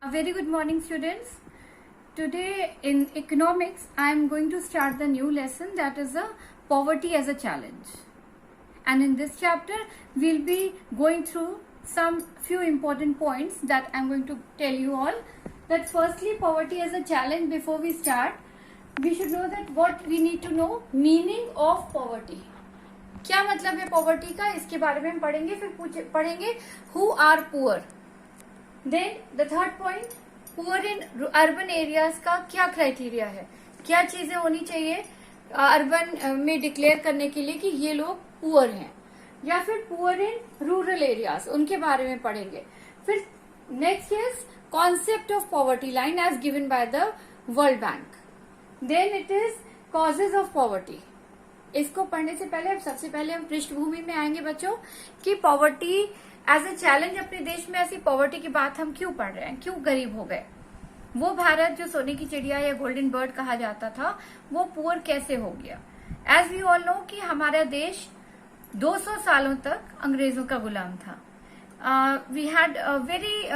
A very good morning, students. Today in economics, I am going to start the new lesson, that is a poverty as a challenge. And in this chapter, we'll be going through some few important points that I'm going to tell you all. That firstly, poverty as a challenge. Before we start, we should know that what we need to know meaning of poverty. क्या मतलब है poverty का, इसके बारे में हम पढ़ेंगे. फिर पढ़ेंगे who are poor. Then the third point, poor in urban areas का क्या क्राइटेरिया है, क्या चीजें होनी चाहिए अर्बन में डिक्लेयर करने के लिए कि ये लोग पुअर हैं, या फिर पुअर इन रूरल एरियाज, उनके बारे में पढ़ेंगे. फिर next is concept of poverty line as given by the World Bank. Then it is causes of poverty. इसको पढ़ने से पहले सबसे पहले हम पृष्ठभूमि में आएंगे बच्चों कि पॉवर्टी एज ए चैलेंज अपने देश में, ऐसी पॉवर्टी की बात हम क्यों पढ़ रहे हैं, क्यों गरीब हो गए. वो भारत जो सोने की चिड़िया या गोल्डन बर्ड कहा जाता था, वो पुअर कैसे हो गया. एज वी ऑल नो कि हमारा देश 200 सालों तक अंग्रेजों का गुलाम था. We had a very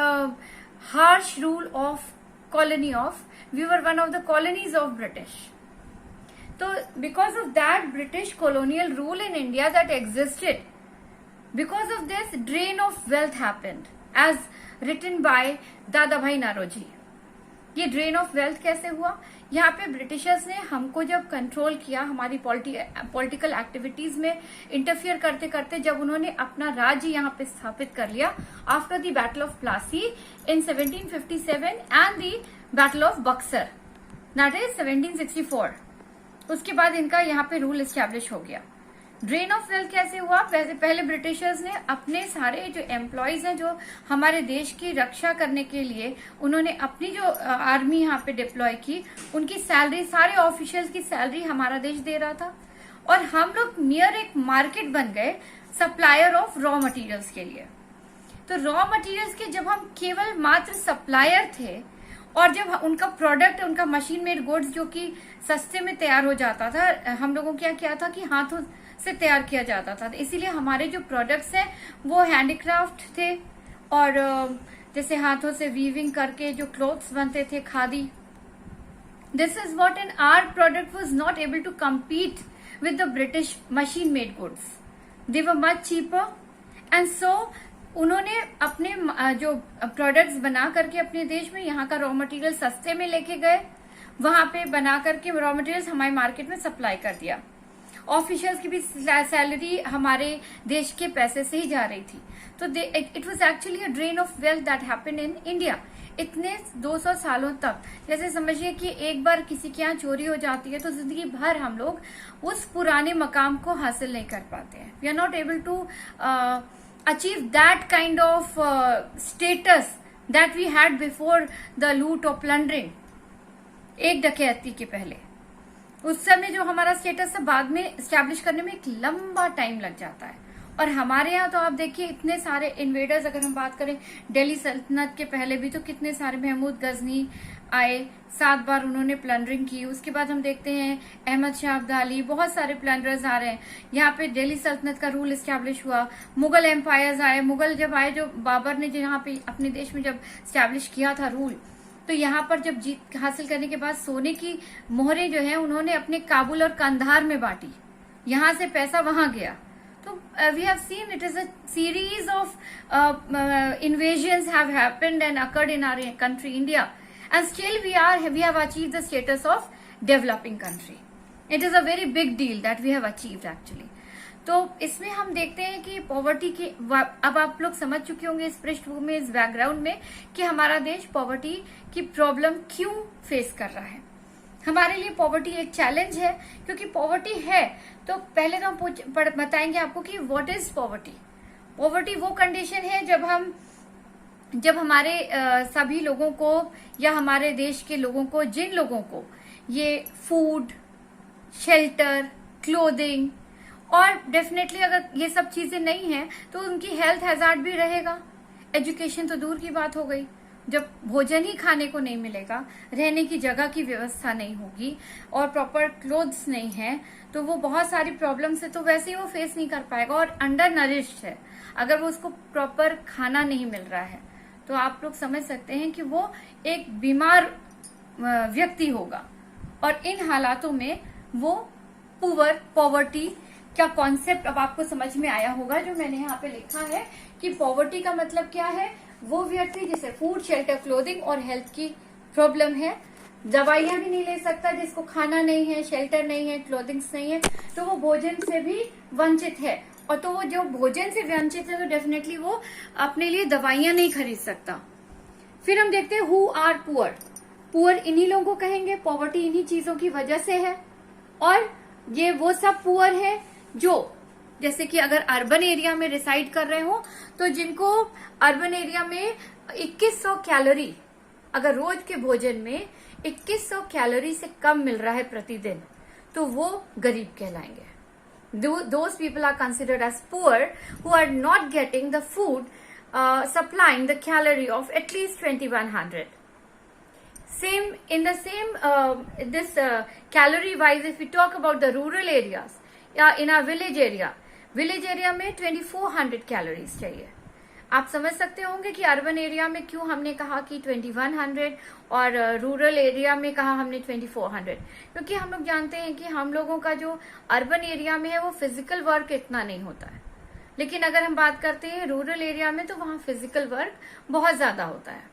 harsh rule of colony of, we were one of the colonies of British. तो because of that British colonial rule in India that existed, because of this drain of wealth happened as written by दादा भाई नारोजी. ये drain of wealth कैसे हुआ, यहाँ पे Britishers ने हमको जब कंट्रोल किया, हमारी पॉलिटिकल एक्टिविटीज में इंटरफियर करते करते जब उन्होंने अपना राज्य यहाँ पे स्थापित कर लिया after the battle of Plassey in 1757 and the battle of Buxar that is 1764. उसके बाद इनका यहाँ पे रूल एस्टैब्लिश हो गया. ड्रेन ऑफ वेल्थ कैसे हुआ, पहले ब्रिटिशर्स ने अपने सारे जो एम्प्लॉयज हैं जो हमारे देश की रक्षा करने के लिए उन्होंने अपनी जो आर्मी यहाँ पे डिप्लॉय की, उनकी सैलरी, सारे ऑफिशियल्स की सैलरी हमारा देश दे रहा था. और हम लोग नियर एक मार्केट बन गए सप्लायर ऑफ रॉ मटेरियल्स के लिए. तो रॉ मटेरियल्स के जब हम केवल मात्र सप्लायर थे और जब उनका प्रोडक्ट, उनका मशीन मेड गुड्स जो कि सस्ते में तैयार हो जाता था, हम लोगों क्या किया था कि हाथों से तैयार किया जाता था, इसीलिए हमारे जो प्रोडक्ट्स हैं वो हैंडीक्राफ्ट थे. और जैसे हाथों से वीविंग करके जो क्लोथ्स बनते थे, khadi. This is what in our product was not able to compete with the British machine made goods. They were much cheaper and so उन्होंने अपने जो प्रोडक्ट्स बना करके अपने देश में यहाँ का रॉ मटेरियल सस्ते में लेके गए, वहां पे बना करके रॉ मटेरियल्स हमारे मार्केट में सप्लाई कर दिया. ऑफिशियल्स की भी सैलरी हमारे देश के पैसे से ही जा रही थी. तो it was actually a drain of wealth that happened in India. इतने 200 सालों तक, जैसे समझिए कि एक बार किसी के यहाँ चोरी हो जाती है तो जिंदगी भर हम लोग उस पुराने मकाम को हासिल नहीं कर पाते हैं. We are not able to achieve that kind of status that we had before the loot or plundering. एक डकैती के पहले उस समय जो हमारा स्टेटस है बाद में स्टैब्लिश करने में एक लंबा टाइम लग जाता है. और हमारे यहाँ तो आप देखिए इतने सारे इन्वेडर्स, अगर हम बात करें दिल्ली सल्तनत के पहले भी तो कितने सारे, महमूद गजनी आए, 7 बार उन्होंने प्लंडरिंग की. उसके बाद हम देखते हैं अहमद शाह अब्दाली, बहुत सारे प्लंडरर्स आ रहे हैं. यहाँ पे दिल्ली सल्तनत का रूल एस्टैब्लिश हुआ. मुगल एम्पायर्स आए, मुगल जब आए, जो बाबर ने जो यहाँ पे अपने देश में जब स्टैब्लिश किया था रूल, तो यहाँ पर जब जीत हासिल करने के बाद सोने की मोहरें जो है उन्होंने अपने काबुल और कंधार में बांटी, यहाँ से पैसा वहां गया. तो we have seen it is a series of invasions have happened and occurred in our country India, and still we have achieved the status of developing country. It is a very big deal that we have achieved actually. तो इसमें हम देखते हैं कि poverty की, अब आप लोग समझ चुके होंगे इस पृष्ठभूमि, इस बैकग्राउंड में कि हमारा देश पॉवर्टी की प्रॉब्लम क्यों फेस कर रहा है. हमारे लिए पॉवर्टी एक चैलेंज है, क्योंकि पॉवर्टी है तो पहले तो हम बताएंगे आपको कि व्हाट इज पॉवर्टी. पॉवर्टी वो कंडीशन है जब हमारे सभी लोगों को या हमारे देश के लोगों को, जिन लोगों को ये फूड, शेल्टर, क्लोथिंग और डेफिनेटली अगर ये सब चीजें नहीं हैं तो उनकी हेल्थ हैजार्ड भी रहेगा. एजुकेशन तो दूर की बात हो गई. जब भोजन ही खाने को नहीं मिलेगा, रहने की जगह की व्यवस्था नहीं होगी और प्रॉपर क्लोथ्स नहीं है, तो वो बहुत सारी प्रॉब्लम्स है, तो वैसे ही वो फेस नहीं कर पाएगा. और अंडर नरिश्ड है, अगर वो उसको प्रॉपर खाना नहीं मिल रहा है तो आप लोग समझ सकते हैं कि वो एक बीमार व्यक्ति होगा। और इन हालातों में वो पॉवर्टी का कॉन्सेप्ट अब आपको समझ में आया होगा, जो मैंने यहाँ पे लिखा है कि पॉवर्टी का मतलब क्या है। वो व्यक्ति जिसे फूड, शेल्टर, क्लोथिंग और हेल्थ की प्रॉब्लम है, दवाइयां भी नहीं ले सकता, जिसको खाना नहीं है, शेल्टर नहीं है, क्लोथिंग्स नहीं है, तो वो भोजन से भी वंचित है। और तो वो जो भोजन से वंचित है तो डेफिनेटली वो अपने लिए दवाइयां नहीं खरीद सकता। फिर हम देखते हैं हु आर पुअर। पुअर इन्हीं लोगों को कहेंगे, पॉवर्टी इन्हीं चीजों की वजह से है। और ये वो सब पुअर है जो जैसे कि अगर अर्बन एरिया में रिसाइड कर रहे हो, तो जिनको अर्बन एरिया में 2100 कैलोरी, अगर रोज के भोजन में 2100 कैलोरी से कम मिल रहा है प्रतिदिन, तो वो गरीब कहलाएंगे। Those people are considered as poor who are not getting the food supplying the calorie of at least 2100. Same in the same this calorie wise, if we talk about the rural areas, या in our village area में 2400 calories चाहिए। आप समझ सकते होंगे कि urban area में क्यों हमने कहा कि 2100 और रूरल एरिया में कहा हमने 2400, क्योंकि हम लोग जानते हैं कि हम लोगों का जो अर्बन एरिया में है वो फिजिकल वर्क इतना नहीं होता है, लेकिन अगर हम बात करते हैं रूरल एरिया में तो वहां फिजिकल वर्क बहुत ज्यादा होता है।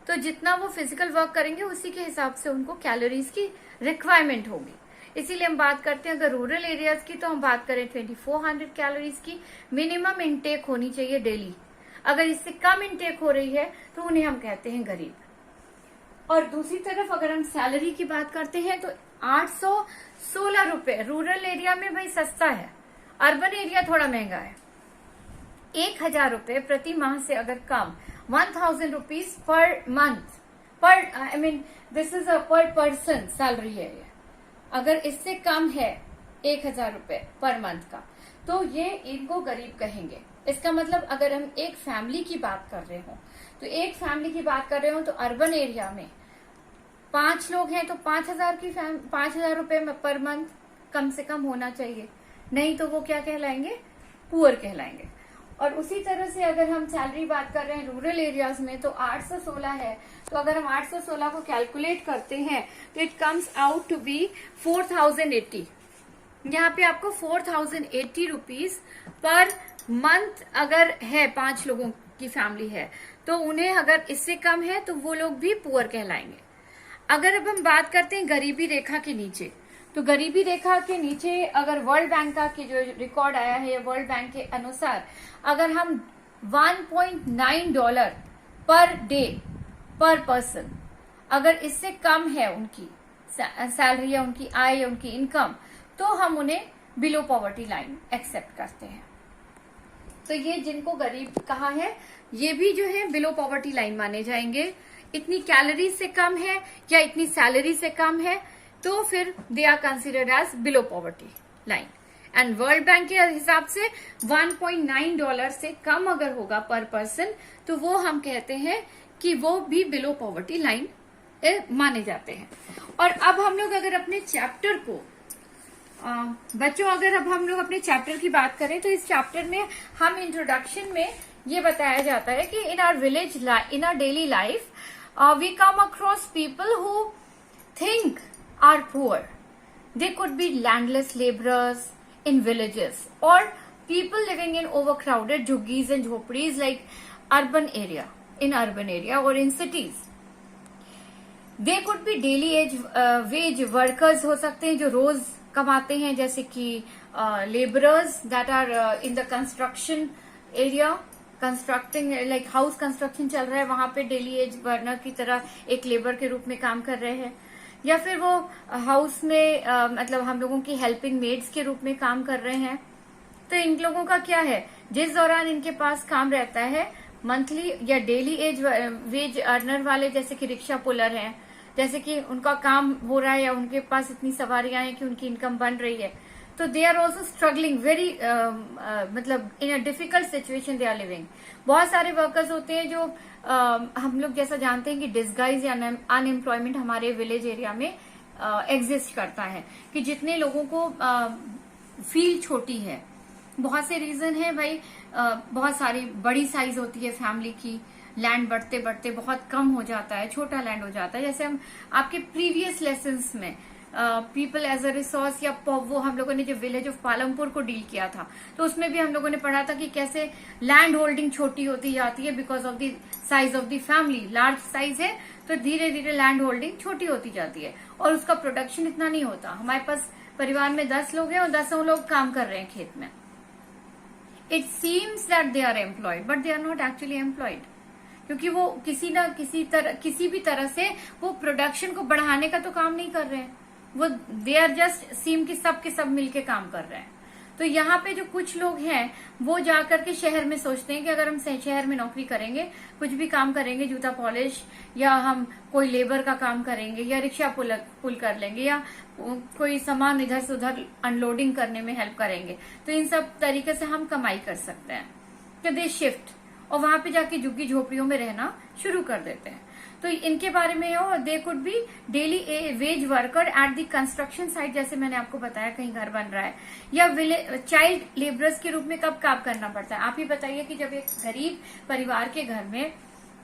तो जितना वो फिजिकल वर्क करेंगे उसी के हिसाब से उनको कैलोरीज की रिक्वायरमेंट होगी। इसीलिए हम बात करते हैं अगर रूरल एरियाज की, तो हम बात करें 2400 कैलोरीज की मिनिमम इनटेक होनी चाहिए डेली। अगर इससे कम इनटेक हो रही है तो उन्हें हम कहते हैं गरीब। और दूसरी तरफ अगर हम सैलरी की बात करते हैं तो 816 रुपए रूरल एरिया में भाई सस्ता है, अर्बन एरिया थोड़ा महंगा है। 1000 रुपए प्रति माह से अगर कम, 1000 रुपीज पर मंथ, पर I mean this is a पर पर्सन सैलरी है ये। अगर इससे कम है 1000 रुपए पर मंथ का, तो ये इनको गरीब कहेंगे। इसका मतलब अगर हम एक फैमिली की बात कर रहे हो, तो एक फैमिली की बात कर रहे हो तो अर्बन एरिया में 5 लोग हैं तो 5000 रुपए पर मंथ कम से कम होना चाहिए, नहीं तो वो क्या कहलाएंगे, पुअर कहलाएंगे। और उसी तरह से अगर हम सैलरी बात कर रहे हैं रूरल एरियाज में तो 816 है, तो अगर हम 816 को कैलकुलेट करते हैं तो it comes out to be 4080। यहाँ पे आपको 4080 रुपीज पर मंथ अगर है, 5 लोगों की फैमिली है, तो उन्हें अगर इससे कम है तो वो लोग भी पुअर कहलाएंगे। अगर अब हम बात करते हैं गरीबी रेखा के नीचे, तो गरीबी रेखा के नीचे अगर वर्ल्ड बैंक का जो रिकॉर्ड आया है, वर्ल्ड बैंक के अनुसार अगर हम $1.9 पर डे पर पर्सन, अगर इससे कम है उनकी सैलरी या उनकी आय या उनकी इनकम, तो हम उन्हें बिलो पॉवर्टी लाइन एक्सेप्ट करते हैं। तो ये जिनको गरीब कहा है ये भी जो है बिलो पॉवर्टी लाइन माने जाएंगे। इतनी कैलोरी से कम है या इतनी सैलरी से कम है तो फिर they are considered as below poverty line. And World Bank के हिसाब से $1.9 से कम अगर होगा पर पर्सन तो वो हम कहते हैं कि वो भी बिलो पॉवर्टी लाइन माने जाते हैं। और अब हम लोग अगर अपने चैप्टर को बच्चों अगर अब हम लोग अपने चैप्टर की बात करें तो इस चैप्टर में हम इंट्रोडक्शन में ये बताया जाता है कि in our village, in our daily life we come across people who think are poor. They could be landless labourers in villages और people living in overcrowded jhuggis and jhopdis like urban area और in cities. They could be daily wage workers हो सकते हैं जो रोज कमाते हैं, जैसे कि labourers that are in the construction area, constructing like house construction चल रहा है, वहां पे डेली एज वर्कर की तरह एक लेबर के रूप में काम कर रहे हैं, या फिर वो हाउस में मतलब हम लोगों की हेल्पिंग मेड्स के रूप में काम कर रहे हैं। तो इन लोगों का क्या है, जिस दौरान इनके पास काम रहता है मंथली या डेली वेज अर्नर वाले, जैसे कि रिक्शा पुलर हैं, जैसे कि उनका काम हो रहा है या उनके पास इतनी सवारियां हैं कि उनकी इनकम बन रही है, तो they are also struggling very मतलब in a difficult situation they are living. बहुत सारे वर्कर्स होते हैं जो हम लोग जैसा जानते हैं कि डिस्गाइज या अनएम्प्लॉयमेंट हमारे विलेज एरिया में एग्जिस्ट करता है, कि जितने लोगों को फील्ड छोटी है, बहुत से रीजन है भाई, बहुत सारी बड़ी साइज होती है फैमिली की, लैंड बढ़ते बढ़ते बहुत कम हो जाता है, छोटा लैंड हो जाता है। जैसे हम आपके प्रीवियस लेसन्स में पीपल एज अ रिसोर्स या वो हम लोगों ने जो विलेज ऑफ पालमपुर को डील किया था, तो उसमें भी हम लोगों ने पढ़ा था कि कैसे लैंड होल्डिंग छोटी होती जाती है because of the size of the family. Large size है तो धीरे धीरे लैंड होल्डिंग छोटी होती जाती है और उसका प्रोडक्शन इतना नहीं होता। हमारे पास परिवार में 10 लोग हैं और 10 लोग काम कर रहे हैं खेत में। It seems that they are employed but they are not actually employed, क्योंकि वो किसी भी तरह से वो प्रोडक्शन को बढ़ाने का तो काम नहीं कर रहे हैं। वो दे आर जस्ट सीम कि सब के सब मिलके काम कर रहे हैं। तो यहाँ पे जो कुछ लोग हैं वो जाकर के शहर में सोचते हैं कि अगर हम शहर में नौकरी करेंगे, कुछ भी काम करेंगे, जूता पॉलिश या हम कोई लेबर का काम करेंगे या रिक्शा पुल कर लेंगे या कोई सामान इधर से उधर अनलोडिंग करने में हेल्प करेंगे, तो इन सब तरीके से हम कमाई कर सकते हैं। तो दे शिफ्ट और वहां पे जाके झुग्गी झोपड़ियों में रहना शुरू कर देते हैं। तो इनके बारे में हो दे could be daily veg worker at the construction site, जैसे मैंने आपको बताया कहीं घर बन रहा है, या चाइल्ड लेबरर्स के रूप में कब काम करना पड़ता है। आप ही बताइए कि जब एक गरीब परिवार के घर में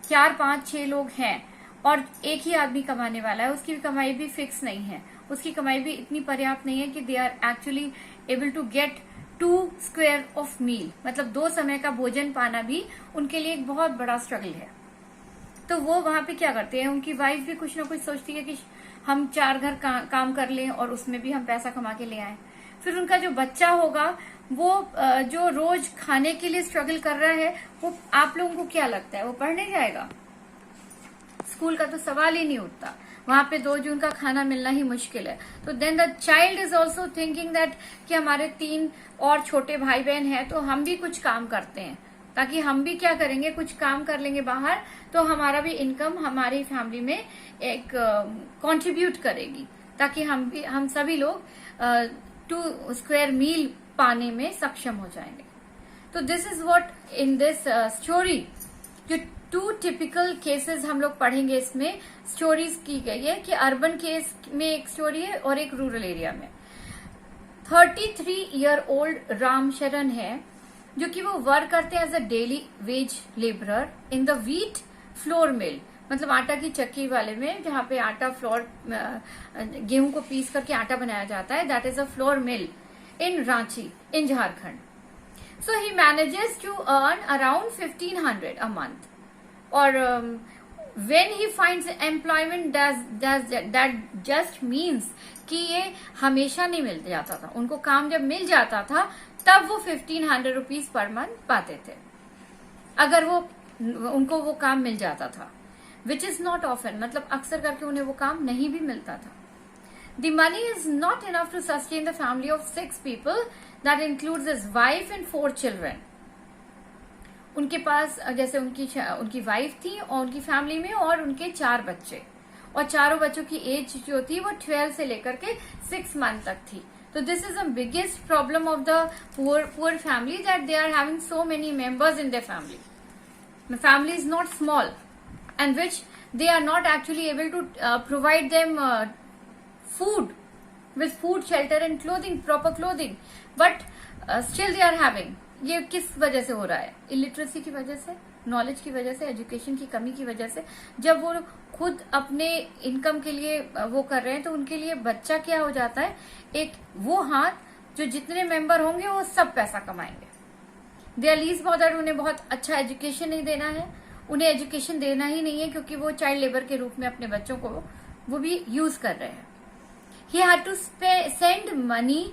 4, 5, 6 लोग हैं और एक ही आदमी कमाने वाला है, उसकी कमाई भी फिक्स नहीं है, उसकी कमाई भी इतनी पर्याप्त नहीं है कि they are actually able to get 2 square of meal, मतलब 2 समय का भोजन पाना भी उनके लिए एक बहुत बड़ा स्ट्रगल है। तो वो वहां पे क्या करते हैं, उनकी वाइफ भी कुछ ना कुछ सोचती है कि हम 4 घर काम कर लें और उसमें भी हम पैसा कमा के ले आए। फिर उनका जो बच्चा होगा वो जो रोज खाने के लिए स्ट्रगल कर रहा है, वो आप लोगों को क्या लगता है वो पढ़ने जाएगा? स्कूल का तो सवाल ही नहीं उठता, वहां पे 2 जून का खाना मिलना ही मुश्किल है। तो then the child is also thinking that कि हमारे 3 और छोटे भाई बहन हैं, तो हम भी कुछ काम करते हैं, ताकि हम भी क्या करेंगे, कुछ काम कर लेंगे बाहर, तो हमारा भी इनकम हमारी फैमिली में एक कंट्रीब्यूट करेगी, ताकि हम सभी लोग 2 स्क्वायर मील पाने में सक्षम हो जाएंगे। तो this is what in this story जो 2 टिपिकल केसेस हम लोग पढ़ेंगे, इसमें स्टोरीज की गई है कि अर्बन केस में एक स्टोरी है और एक रूरल एरिया में। 33 ईयर ओल्ड राम शरण है जो कि वो वर्क करते हैं as a daily wage labourer in the wheat flour mill, मतलब आटा की चक्की वाले में, जहां पे आटा फ्लोर गेहूं को पीस करके आटा बनाया जाता है, that is a flour mill in Ranchi in Jharkhand. So he manages to earn around 1500 a month, और when he finds employment that just means कि ये हमेशा नहीं मिल जाता था, उनको काम जब मिल जाता था तब वो 1500 रुपीज पर मंथ पाते थे, अगर उनको वो काम मिल जाता था, विच इज नॉट ऑफन, मतलब अक्सर करके उन्हें वो काम नहीं भी मिलता था। The money is not enough to sustain the family of 6 people that includes his wife and 4 children. उनके पास जैसे उनकी वाइफ थी और उनकी फैमिली में और उनके 4 बच्चे, और चारों बच्चों की एज जो थी वो 12 से लेकर के 6 मंथ तक थी। तो this is the biggest problem of the poor family, that they are having so many members in their family. The family is not small, and which they are not actually able to provide them food, with food, shelter and clothing, proper clothing, but still they are having. ये किस वजह से हो रहा है? Illiteracy की वजह से, नॉलेज की वजह से, एजुकेशन की कमी की वजह से। जब वो खुद अपने इनकम के लिए वो कर रहे हैं तो उनके लिए बच्चा क्या हो जाता है, एक वो हाथ जो जितने मेंबर होंगे वो सब पैसा कमाएंगे। दे आर लीस्ट बॉदर्ड, उन्हें बहुत अच्छा एजुकेशन नहीं देना है, उन्हें एजुकेशन देना ही नहीं है, क्योंकि वो चाइल्ड लेबर के रूप में अपने बच्चों को वो भी यूज कर रहे हैं। He had to send money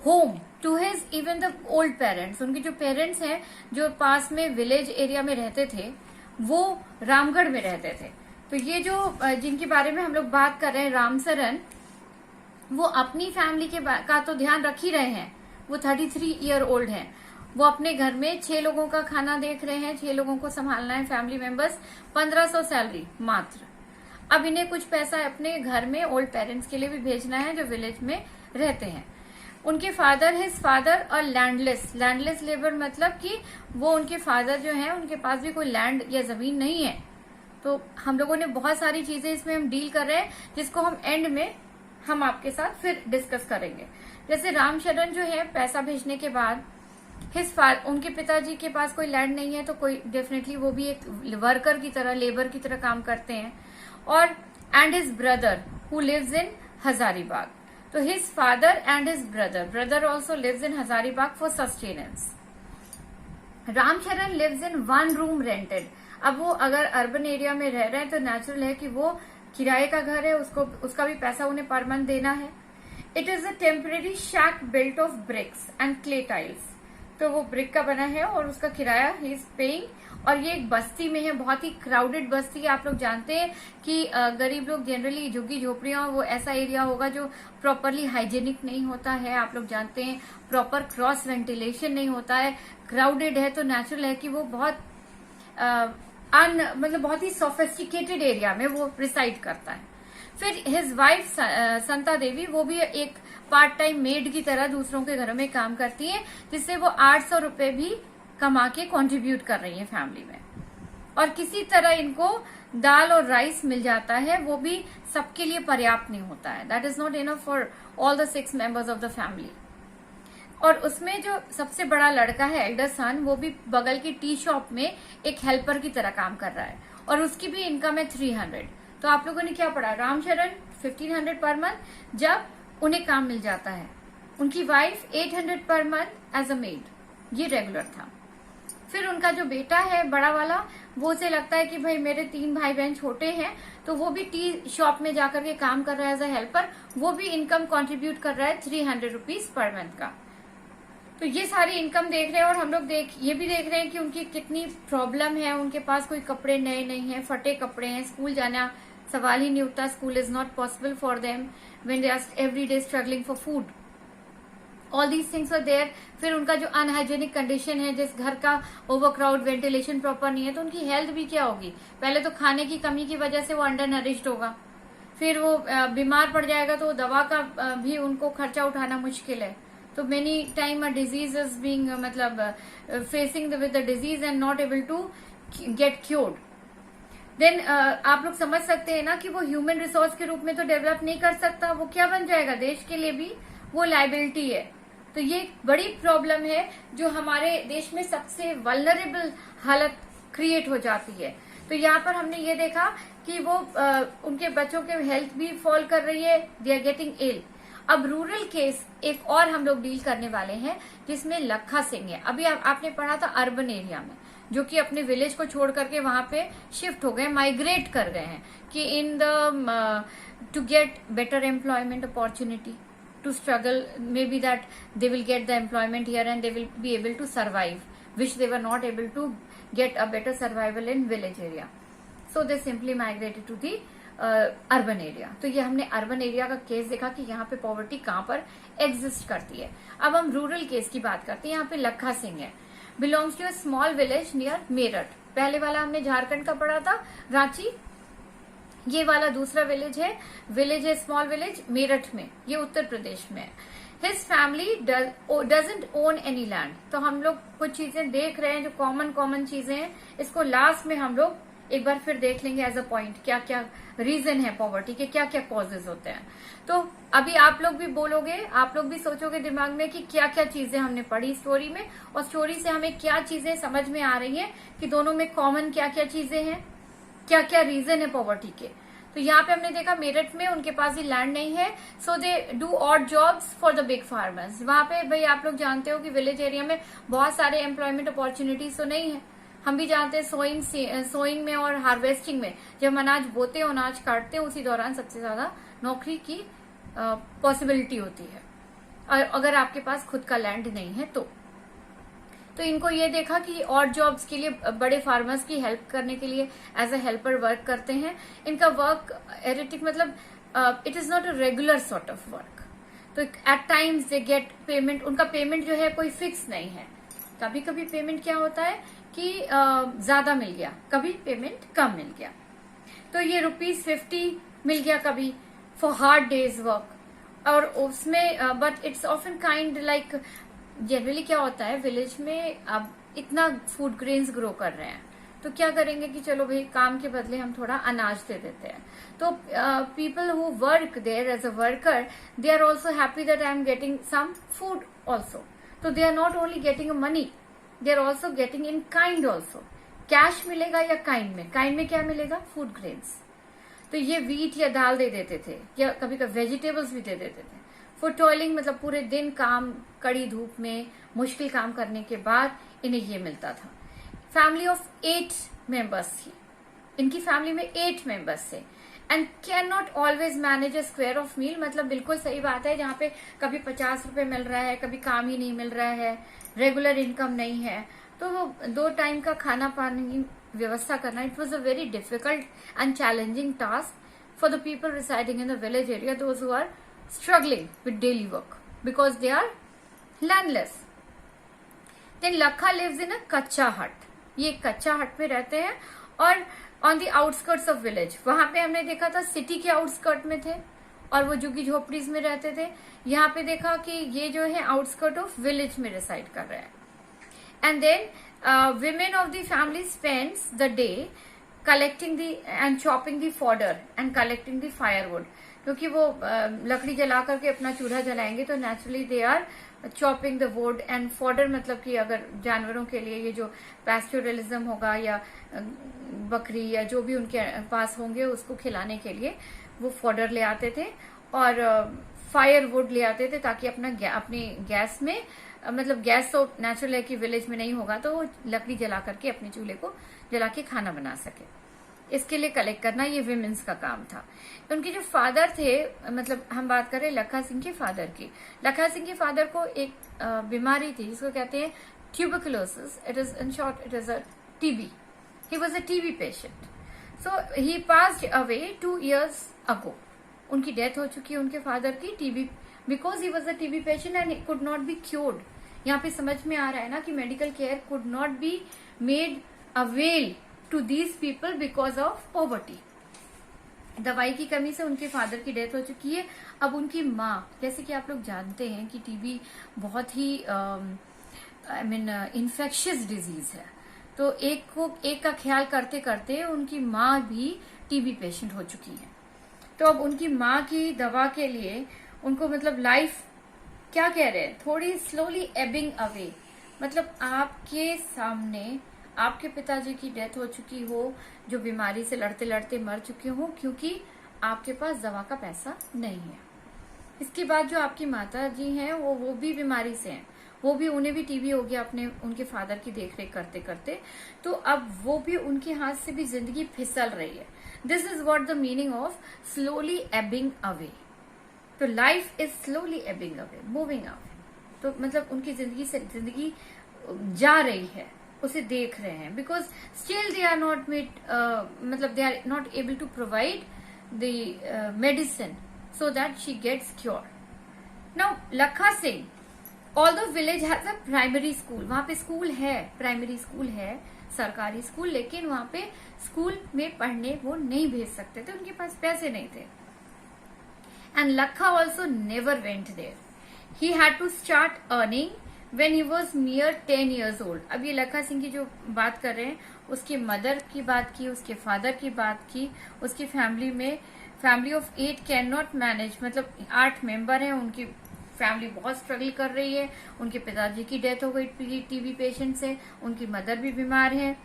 home to his even the old parents. उनके जो पेरेंट्स हैं जो पास में विलेज एरिया में रहते थे, वो रामगढ़ में रहते थे। तो ये जो जिनके बारे में हम लोग बात कर रहे हैं, रामशरण, वो अपनी फैमिली का तो ध्यान रख ही रहे हैं। वो 33 ईयर ओल्ड हैं, वो अपने घर में 6 लोगों का खाना देख रहे हैं, 6 लोगों को संभालना है, फैमिली मेंबर्स, 1500 सैलरी मात्र। अब इन्हें कुछ पैसा अपने घर में ओल्ड पेरेंट्स के लिए भी भेजना है जो विलेज में रहते हैं। उनके फादर, हिज फादर और लैंडलेस लेबर, मतलब कि वो उनके फादर जो हैं उनके पास भी कोई लैंड या जमीन नहीं है। तो हम लोगों ने बहुत सारी चीजें इसमें हम डील कर रहे हैं, जिसको हम एंड में हम आपके साथ फिर डिस्कस करेंगे। जैसे रामशरण जो है, पैसा भेजने के बाद उनके पिताजी के पास कोई लैंड नहीं है, तो कोई डेफिनेटली वो भी एक वर्कर की तरह, लेबर की तरह काम करते हैं. और and his brother who lives in Hazaribagh. तो his father and his brother also lives in Hazaribagh for sustenance. Ramcharan lives in 1 room rented. अब वो अगर अर्बन एरिया में रह रहे हैं तो नेचुरल है कि वो किराए का घर है, उसका भी पैसा उन्हें पर मंथ देना है. It is a temporary shack built of bricks and clay tiles. तो वो ब्रिक का बना है और उसका किराया ही इज पेइंग. और ये एक बस्ती में है, बहुत ही क्राउडेड बस्ती है. आप लोग जानते हैं कि गरीब लोग जनरली झुग्गी झोपड़ियां, वो ऐसा एरिया होगा जो प्रॉपरली हाइजेनिक नहीं होता है. आप लोग जानते हैं प्रॉपर क्रॉस वेंटिलेशन नहीं होता है, क्राउडेड है. तो नेचुरल है कि वो बहुत मतलब बहुत ही सोफिस्टिकेटेड एरिया में वो रिसाइड करता है. फिर हिज वाइफ संता देवी, वो भी एक पार्ट टाइम मेड की तरह दूसरों के घरों में काम करती है, जिससे वो 800 रुपए भी कमा के कंट्रीब्यूट कर रही है फैमिली में. और किसी तरह इनको दाल और राइस मिल जाता है, वो भी सबके लिए पर्याप्त नहीं होता है. That is not enough for all the 6 members of the family. और उसमें जो सबसे बड़ा लड़का है, एल्डर सन, वो भी बगल की टी शॉप में एक हेल्पर की तरह काम कर रहा है और उसकी भी इनकम है 300. तो आप लोगों ने क्या पढ़ा, रामचरण 1500 पर मंथ जब उन्हें काम मिल जाता है. उनकी वाइफ 800 पर मंथ एज अ मेड, ये रेगुलर था. फिर उनका जो बेटा है बड़ा वाला, वो उसे लगता है कि भाई मेरे 3 भाई बहन छोटे हैं, तो वो भी टी शॉप में जाकर के काम कर रहा है एज अ हेल्पर. वो भी इनकम कंट्रीब्यूट कर रहा है 300 रुपीज पर मंथ का. तो ये सारी इनकम देख रहे हैं. और हम लोग ये भी देख रहे हैं कि उनकी कितनी प्रॉब्लम है. उनके पास कोई कपड़े नए नहीं है, फटे कपड़े हैं, स्कूल जाना सवाल ही नहीं उठता. School is not possible for them when they are every day struggling for food. All these things are there. फिर उनका जो अनहाइजेनिक कंडीशन है, जिस घर का ओवरक्राउड, वेंटिलेशन प्रॉपर नहीं है, तो उनकी हेल्थ भी क्या होगी. पहले तो खाने की कमी की वजह से वो अंडर नरिश्ड होगा, फिर वो बीमार पड़ जाएगा तो दवा का भी उनको खर्चा उठाना मुश्किल है. तो many time a disease is being मतलब facing with the disease and not able to get cured. Then आप लोग समझ सकते हैं ना कि वो ह्यूमन रिसोर्स के रूप में तो डेवलप नहीं कर सकता. वो क्या बन जाएगा, देश के लिए भी वो लायबिलिटी है. तो ये एक बड़ी प्रॉब्लम है जो हमारे देश में सबसे वल्नरेबल हालत क्रिएट हो जाती है. तो यहाँ पर हमने ये देखा कि वो उनके बच्चों के हेल्थ भी फॉल कर रही है, दे आर गेटिंग इल. अब रूरल केस एक और हम लोग डील करने वाले हैं, जिसमें लखा सिंह है. अभी आपने पढ़ा था अर्बन एरिया में, जो कि अपने विलेज को छोड़ करके वहां पे शिफ्ट हो गए, माइग्रेट कर गए हैं कि in the to get better employment opportunity, to struggle, maybe that they will get the employment here and they will be able to survive, which they were not able to get a better survival in village area. So they simply migrated to the urban area. तो ये हमने urban area का case देखा कि यहाँ पे poverty कहाँ पर एग्जिस्ट करती है. अब हम रूरल केस की बात करते हैं. यहाँ पे लखा सिंह है, belongs to a small village near Meerut. पहले वाला हमने झारखंड का पढ़ा था, रांची. ये वाला दूसरा विलेज है स्मॉल विलेज मेरठ में, ये उत्तर प्रदेश में है. His family doesn't own any land. तो हम लोग कुछ चीजें देख रहे हैं जो कॉमन चीजें हैं. इसको लास्ट में हम लोग एक बार फिर देख लेंगे एज अ पॉइंट, क्या क्या रीजन है पॉवर्टी के, क्या क्या कॉजेज होते हैं. तो अभी आप लोग भी बोलोगे, आप लोग भी सोचोगे दिमाग में कि क्या क्या चीजें हमने पढ़ी स्टोरी में, और स्टोरी से हमें क्या चीजें समझ में आ रही है कि दोनों में कॉमन क्या क्या चीजें हैं, क्या क्या रीजन है पॉवर्टी के. तो यहाँ पे हमने देखा मेरठ में उनके पास ही लैंड नहीं है, so they do odd jobs for the big farmers. वहां पे भाई आप लोग जानते हो कि विलेज एरिया में बहुत सारे एम्प्लॉयमेंट अपॉर्चुनिटीज तो नहीं है. हम भी जानते हैं सोइंग में और हार्वेस्टिंग में, जब हम अनाज बोते हैं, अनाज काटते हैं, उसी दौरान सबसे ज्यादा नौकरी की पॉसिबिलिटी होती है, और अगर आपके पास खुद का लैंड नहीं है तो इनको ये देखा कि और जॉब्स के लिए बड़े फार्मर्स की हेल्प करने के लिए एज अ हेल्पर वर्क करते हैं. इनका वर्क एरिटिक मतलब it is not a regular sort of work. तो at times they get payment. उनका पेमेंट जो है कोई फिक्स नहीं है. कभी कभी पेमेंट क्या होता है कि ज्यादा मिल गया, कभी पेमेंट कम मिल गया. तो ये ₹50 मिल गया कभी फॉर हार्ड डेज वर्क. और उसमें but it's often kind like, generally क्या होता है विलेज में, अब इतना फूड ग्रेन्स ग्रो कर रहे हैं तो क्या करेंगे कि चलो भाई काम के बदले हम थोड़ा अनाज दे देते हैं. तो people who work there as a worker, they are also happy that I am getting some food also. तो they are not only getting money, they are also getting in kind also. Cash मिलेगा या kind में क्या मिलेगा? Food grains. तो ये wheat या दाल दे देते थे, या कभी कभी वेजिटेबल्स भी दे देते थे। फॉर टॉयलिंग मतलब पूरे दिन काम, कड़ी धूप में मुश्किल काम करने के बाद इन्हें ये मिलता था। फैमिली ऑफ 8 मेंबर्स थी, इनकी फैमिली में 8 मेंबर्स थे। And can not always manage a square of meal, मतलब बिल्कुल सही बात है, जहाँ पे कभी 50 रुपए मिल रहा है, कभी काम ही नहीं मिल रहा है, रेगुलर इनकम नहीं है, तो वो 2 टाइम का खाना पानी की व्यवस्था करना, it was a very difficult and challenging task for the people residing in the village area, those who are struggling with daily work because they are landless. Then Lakha lives in a kaccha hut, ये कच्चा hut में रहते हैं और on the outskirts of village. वहां पे हमने देखा था सिटी के आउटस्कर्ट में थे और वो झुग्गी झोपड़ीज में रहते थे। यहाँ पे देखा कि ये जो है आउटस्कर्ट ऑफ विलेज में रिसाइड कर रहे हैं। And then women of the family spends the day collecting the and chopping the fodder and collecting the firewood, क्योंकि वो लकड़ी जला करके अपना चूल्हा जलाएंगे तो naturally they are chopping the wood and fodder, मतलब कि अगर जानवरों के लिए ये जो पैस्टोरलिज्म होगा या बकरी या जो भी उनके पास होंगे उसको खिलाने के लिए वो फॉडर ले आते थे और फायर वुड ले आते थे ताकि अपनी गैस में, मतलब गैस तो नेचुरल है कि विलेज में नहीं होगा तो वो लकड़ी जला करके अपने चूल्हे को जला के खाना बना सके। इसके लिए कलेक्ट करना ये विमेन्स का काम था। उनके जो फादर थे, मतलब हम बात करें लखा सिंह के फादर की, लखा सिंह के फादर को एक बीमारी थी जिसको कहते हैं tuberculosis, it is in short it is a TB. He was a TB patient, so he passed away 2 years ago. उनकी डेथ हो चुकी है उनके फादर की TB, because he was a TB patient and it could not be cured. यहाँ पे समझ में आ रहा है ना कि medical care could not be made avail to these people because of poverty. दवाई की कमी से उनके फादर की डेथ हो चुकी है। अब उनकी माँ, जैसे कि आप लोग जानते हैं कि टीबी बहुत ही इन्फेक्शियस डिजीज है, तो एक का ख्याल करते करते उनकी माँ भी टीबी पेशेंट हो चुकी है। तो अब उनकी माँ की दवा के लिए उनको, मतलब लाइफ क्या कह रहे हैं, थोड़ी स्लोली एबिंग अवे, मतलब आपके सामने आपके पिताजी की डेथ हो चुकी हो, जो बीमारी से लड़ते लड़ते मर चुके हो क्योंकि आपके पास दवा का पैसा नहीं है। इसके बाद जो आपकी माता जी हैं वो भी बीमारी से हैं, उन्हें भी टीबी हो गया अपने उनके फादर की देखरेख करते करते, तो अब वो भी उनके हाथ से भी जिंदगी फिसल रही है। This is what the meaning of slowly ebbing away. तो life is slowly ebbing away, moving away, तो मतलब उनकी जिंदगी जा रही है, उसे देख रहे हैं, because still they are not made, मतलब they are not able to provide the medicine so that she gets cure. Now Lakha Singh, although village has a primary school, वहां पे स्कूल है, प्राइमरी स्कूल है, सरकारी स्कूल, लेकिन वहां पे स्कूल में पढ़ने वो नहीं भेज सकते थे, उनके पास पैसे नहीं थे। And Lakha also never went there, he had to start earning when he was mere 10 years old। अब ये लखा सिंह की जो बात कर रहे हैं, उसके मदर की बात की, उसके फादर की बात की, उसकी फैमिली में family of 8 can not manage, मतलब 8 मेंबर हैं, उनकी फैमिली बहुत स्ट्रगल कर रही है। उनके पिताजी की डेथ हो गई टीबी पेशेंट से, उनकी मदर भी बीमार है।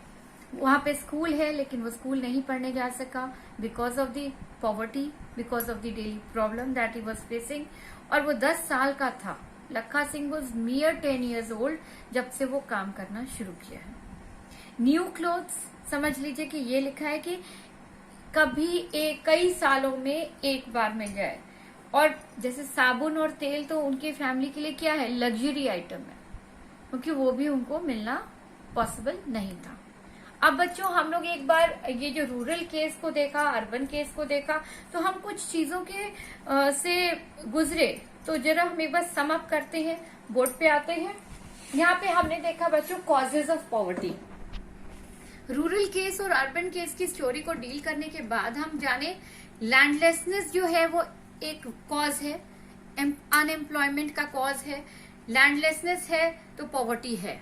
वहां पे स्कूल है लेकिन वो स्कूल नहीं पढ़ने जा सका because of the poverty, because of the daily problem that he was facing. और वो 10 साल का था, लखा सिंह वॉज मियर 10 years ओल्ड जब से वो काम करना शुरू किया है। न्यू क्लोथ्स, समझ लीजिए कि ये लिखा है कि कभी कई सालों में एक बार मिल जाए, और जैसे साबुन और तेल तो उनकी फैमिली के लिए क्या है, लग्जरी आइटम है, क्योंकि वो भी उनको मिलना पॉसिबल नहीं था। अब बच्चों, हम लोग एक बार ये जो रूरल केस को देखा, अर्बन केस को देखा, तो हम कुछ चीजों के से गुजरे, तो जरा हम एक बार सम अप करते हैं, बोर्ड पे आते हैं। यहाँ पे हमने देखा बच्चों causes of poverty. Rural case और अर्बन केस की स्टोरी को डील करने के बाद हम जाने लैंडलेसनेस जो है वो एक कॉज है, अनएम्प्लॉयमेंट का कॉज है, लैंडलेसनेस है तो पॉवर्टी है।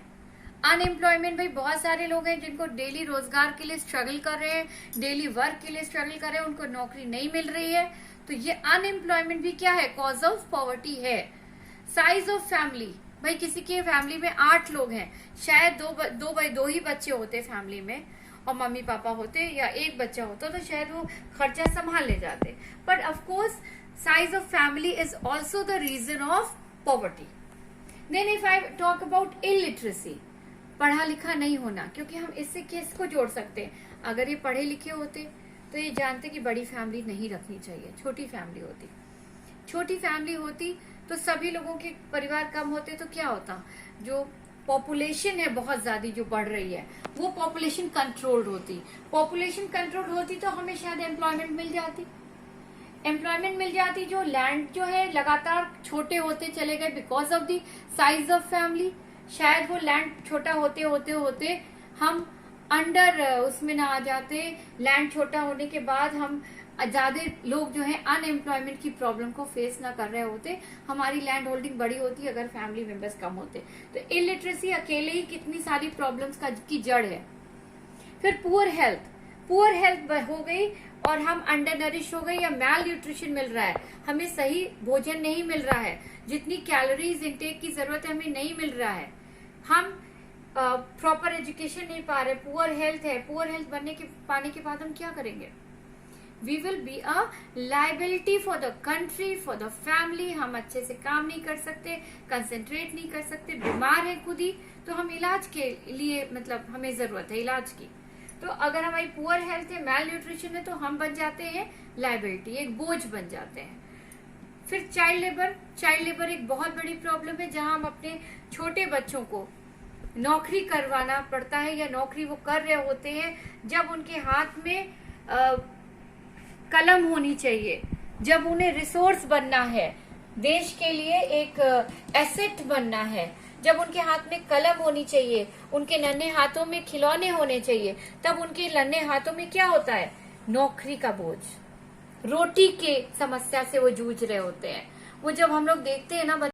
अनएम्प्लॉयमेंट, भाई बहुत सारे लोग हैं जिनको डेली रोजगार के लिए स्ट्रगल कर रहे हैं, डेली वर्क के लिए स्ट्रगल कर रहे हैं, उनको नौकरी नहीं मिल रही है, तो ये अनएम्प्लॉयमेंट भी क्या है, कॉज ऑफ पॉवर्टी है। साइज ऑफ फैमिली, भाई किसी के फैमिली में 8 लोग हैं, शायद दो ही बच्चे होते फैमिली में और मम्मी पापा होते या एक बच्चा होता तो शायद वो खर्चा संभाल ले जाते. But of course size of family is also the reason of poverty. Then if I talk about illiteracy, पढ़ा लिखा नहीं होना, क्योंकि हम इससे किसको जोड़ सकते हैं? अगर ये पढ़े लिखे होते तो ये जानते कि बड़ी फैमिली नहीं रखनी चाहिए, छोटी फैमिली होती. छोटी फैमिली होती तो सभी लोगों के परिवार कम होते तो क्या होता? जो पॉपुलेशन है बहुत ज्यादा जो बढ़ रही है वो पॉपुलेशन कंट्रोल्ड होती. पॉपुलेशन कंट्रोल्ड होती तो हमें शायद एम्प्लॉयमेंट मिल जाती. एम्प्लॉयमेंट मिल जाती. जो लैंड जो है लगातार छोटे होते चले गए because of the size of family. शायद वो लैंड छोटा होते होते होते हम अंडर उसमें ना आ जाते. लैंड छोटा होने के बाद हम ज्यादा लोग जो है अनएम्प्लॉयमेंट की प्रॉब्लम को फेस ना कर रहे होते. हमारी लैंड होल्डिंग बड़ी होती अगर फैमिली मेंबर्स कम होते. तो इलिटरेसी अकेले ही कितनी सारी प्रॉब्लम्स की जड़ है. फिर पुअर हेल्थ हो गई और हम अंडर नरिश हो गए या मैल न्यूट्रिशन मिल रहा है, हमें सही भोजन नहीं मिल रहा है, जितनी कैलोरीज इंटेक की जरूरत है हमें नहीं मिल रहा है, हम प्रॉपर एजुकेशन नहीं पा रहे, पुअर हेल्थ है. पुअर हेल्थ पाने के बाद हम क्या करेंगे? We will be a liability for the country, for the family. हम अच्छे से काम नहीं कर सकते, कंसेंट्रेट नहीं कर सकते, बीमार है खुद ही, तो हम इलाज के लिए मतलब हमें जरूरत है इलाज की. तो अगर हमारी पुअर हेल्थ है, मैल न्यूट्रिशन है, तो हम बन जाते हैं लाइबिलिटी, एक बोझ बन जाते हैं. फिर चाइल्ड लेबर एक बहुत बड़ी प्रॉब्लम है, जहां हम अपने छोटे बच्चों को नौकरी करवाना पड़ता है या नौकरी वो कर रहे होते हैं जब उनके हाथ में कलम होनी चाहिए, जब उन्हें रिसोर्स बनना है, देश के लिए एक एसेट बनना है, जब उनके हाथ में कलम होनी चाहिए, उनके नन्हे हाथों में खिलौने होने चाहिए, तब उनके नन्हे हाथों में क्या होता है? नौकरी का बोझ, रोटी के समस्या से वो जूझ रहे होते हैं. वो जब हम लोग देखते हैं ना